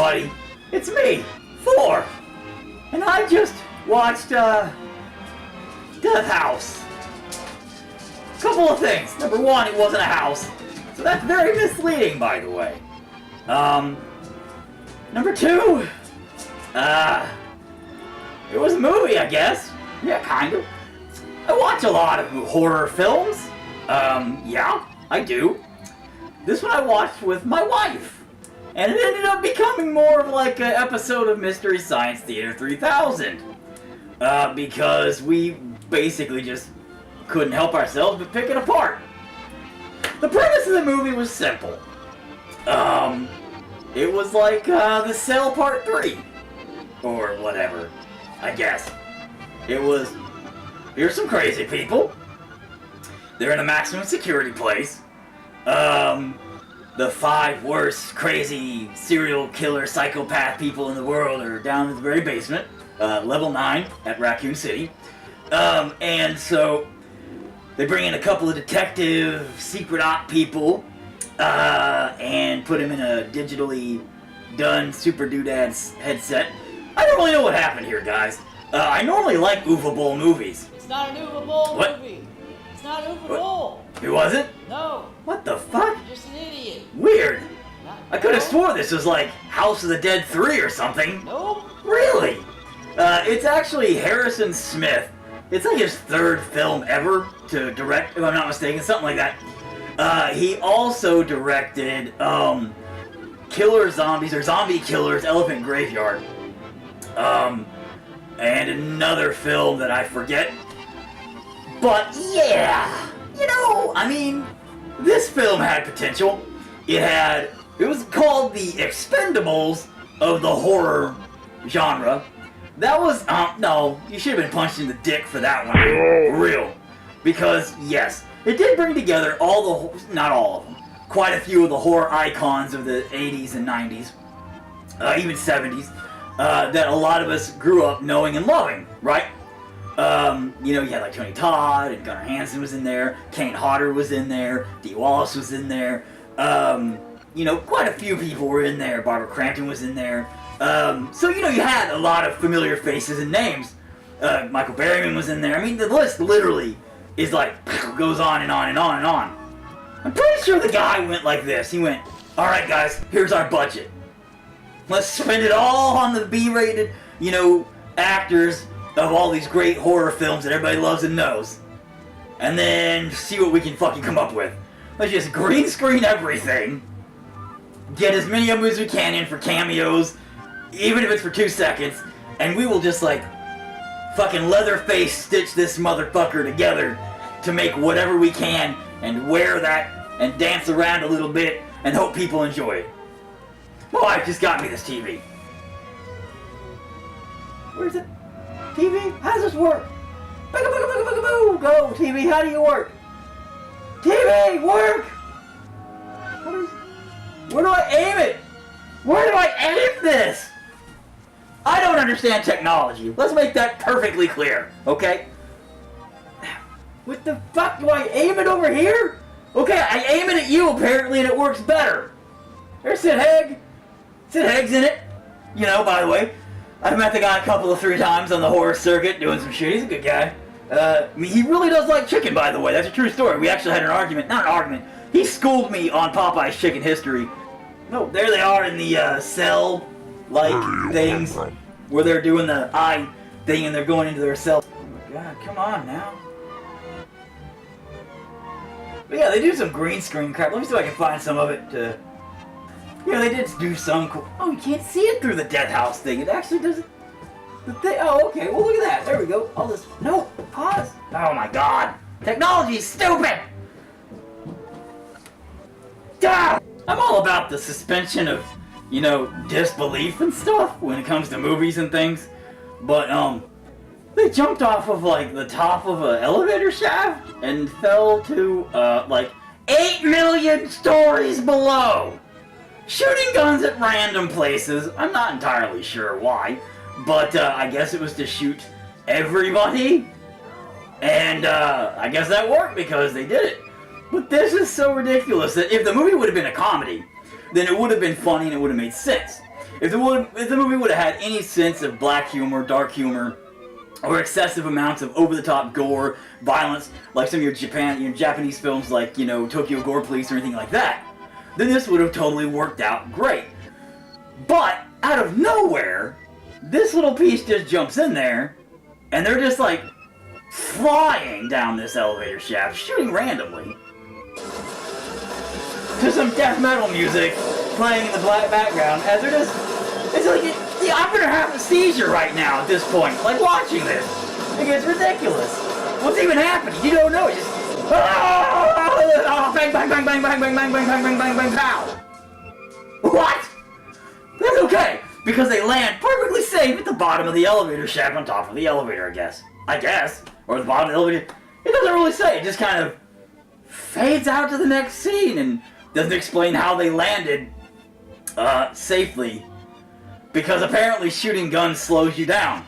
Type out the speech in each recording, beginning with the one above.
everybody, it's me, Thor, and I just watched, Deathhouse. Couple of things. Number one, it wasn't a house, so that's very misleading, by the way. Number two, it was a movie, I guess. Yeah, kind of. I watch a lot of horror films. Yeah, I do. This one I watched with my wife. And it ended up becoming more of like an episode of Mystery Science Theater 3000. Because we basically just couldn't help ourselves but pick it apart. The premise of the movie was simple. It was like The Cell Part 3. Or whatever, I guess. It was, here's some crazy people. They're in a maximum security place. The 5 worst crazy serial killer psychopath people in the world are down in the very basement, level 9 at Raccoon City. And so they bring in a couple of detective secret op people and put him in a digitally done super doodad's headset. I don't really know what happened here, guys. I normally like Uva Bowl movies. It's not an Uva Bowl movie. It's not Uva Bowl. It wasn't? No. What the fuck? You're just an idiot. Weird. I could have swore this was like House of the Dead 3 or something. Nope. Really? It's actually Harrison Smith. It's like his 3rd film ever to direct, if I'm not mistaken, something like that. He also directed Killer Zombies, or Zombie Killers, Elephant Graveyard. And another film that I forget. But yeah, you know, I mean, this film had potential. It was called the Expendables of the horror genre. That was, no, you should have been punched in the dick for that one, dude. For real. Because, yes, it did bring together not all of them, quite a few of the horror icons of the 80s and 90s, even 70s, that a lot of us grew up knowing and loving, right? You know, you had like Tony Todd and Gunnar Hansen was in there, Kane Hodder was in there, Dee Wallace was in there, you know, quite a few people were in there, Barbara Crampton was in there, so, you know, you had a lot of familiar faces and names. Michael Berryman was in there. I mean, the list literally is like, goes on and on and on and on. I'm pretty sure the guy went like this. He went, alright guys, here's our budget. Let's spend it all on the B-rated, you know, actors of all these great horror films that everybody loves and knows. And then see what we can fucking come up with. Let's just green screen everything. Get as many of them as we can in for cameos, even if it's for 2 seconds. And we will just like, fucking leatherface stitch this motherfucker together to make whatever we can and wear that and dance around a little bit and hope people enjoy it. My wife just got me this TV. Where's it? TV? How does this work? Go, TV, how do you work? TV, work! Where do I aim it? Where do I aim this? I don't understand technology. Let's make that perfectly clear, okay? What the fuck? Do I aim it over here? Okay, I aim it at you apparently and it works better. There's Sid Haig. Sid Haig's in it. You know, by the way, I've met the guy a couple of 3 times on the horror circuit doing some shit. He's a good guy. I mean, he really does like chicken, by the way. That's a true story. We actually had an argument. Not an argument. He schooled me on Popeye's chicken history. No, there they are in the cell-like things where they're doing the eye thing and they're going into their cell. Oh my god, come on now. But yeah, they do some green screen crap. Let me see if I can find some of it to... Yeah, they did do some cool... Oh, you can't see it through the Deathhouse thing. It actually doesn't... The thing... Oh, okay. Well, look at that. There we go. All this... No. Pause. Oh my god. Technology is stupid! Ah! I'm all about the suspension of, you know, disbelief and stuff when it comes to movies and things. But, they jumped off of, like, the top of an elevator shaft and fell to, like, 8 million stories below! Shooting guns at random places. I'm not entirely sure why, but, I guess it was to shoot everybody. And, I guess that worked because they did it. But this is so ridiculous that if the movie would have been a comedy, then it would have been funny and it would have made sense. If the movie would have had any sense of black humor, dark humor, or excessive amounts of over-the-top gore, violence, like some of your Japanese films like, you know, Tokyo Gore Police or anything like that, then this would have totally worked out great. But, out of nowhere, this little piece just jumps in there, and they're just like flying down this elevator shaft, shooting randomly. To some death metal music playing in the black background, as they're just, it's like, I'm gonna have a seizure right now at this point, like watching this. It gets ridiculous. What's even happening? You don't know, it's just, bang, bang, bang, bang, bang, bang, bang, bang, bang, bang, bang, bang, pow. What? That's okay, because they land perfectly safe at the bottom of the elevator shaft on top of the elevator, I guess. Or the bottom of the elevator. It doesn't really say, it just kind of fades out to the next scene and doesn't explain how they landed safely. Because apparently shooting guns slows you down.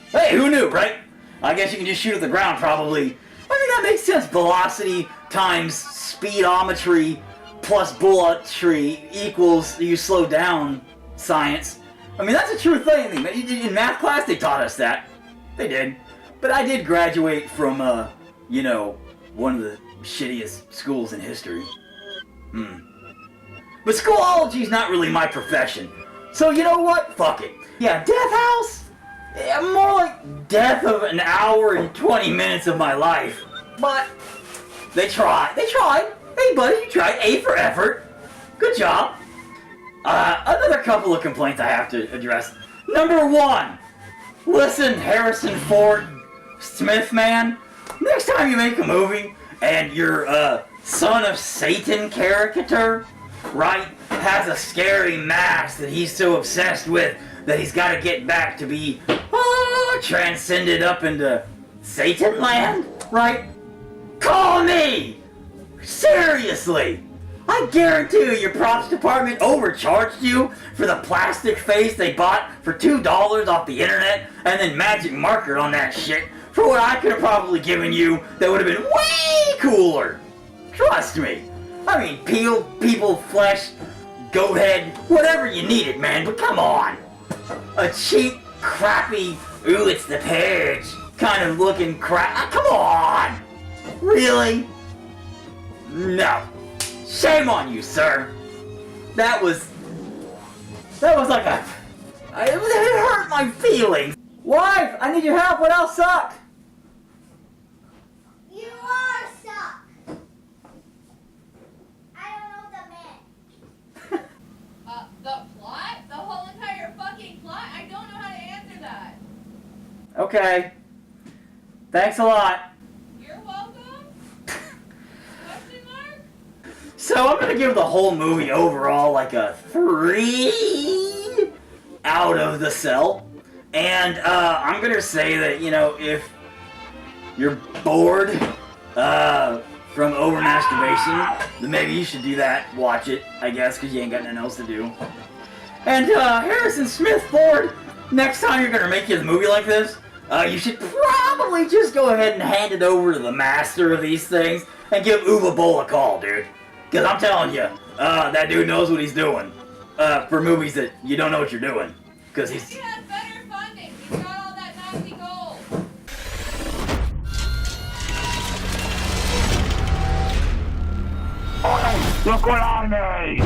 Hey, who knew, right? I guess you can just shoot at the ground, probably. I mean, that makes sense. Velocity times speedometry plus bulletry equals you slow down science. I mean, that's a true thing. In math class, they taught us that. They did. But I did graduate from, you know, one of the shittiest schools in history. But schoolology's not really my profession. So you know what? Fuck it. Yeah, Deathhouse? Yeah, more like death of an hour and 20 minutes of my life. But they tried. They tried. Hey buddy, you tried. A for effort. Good job. Another couple of complaints I have to address. Number one. Listen, Harrison Ford Smith man. Next time you make a movie and your son of Satan caricature, right, has a scary mask that he's so obsessed with that he's got to get back to be transcended up into Satan land, right? Call me! Seriously! I guarantee you your props department overcharged you for the plastic face they bought for $2 off the internet and then magic marker on that shit for what I could have probably given you that would have been way cooler. Trust me. I mean, people, flesh, goat head, whatever you needed, man, but come on. A cheap, crappy, ooh, it's the purge kind of looking crap. Come on. Really? No. Shame on you, sir. That was like it hurt my feelings. Wife, I need your help. What else sucked? You are suck. I don't know the man. The plot? The whole entire fucking plot? I don't know how to answer that. Okay. Thanks a lot. You're welcome? Question mark? So I'm gonna give the whole movie overall like a 3 out of the cell. And I'm gonna say that, you know, if you're bored from over masturbation, then maybe you should do that. Watch it, I guess, because you ain't got nothing else to do. And Harrison Smith Ford, next time you're gonna make a movie like this, you should probably just go ahead and hand it over to the master of these things and give Uwe Boll a call, dude. Because I'm telling you, that dude knows what he's doing for movies that you don't know what you're doing. Because he's... He has better funding. He's got all that Nazi gold. Look what I made!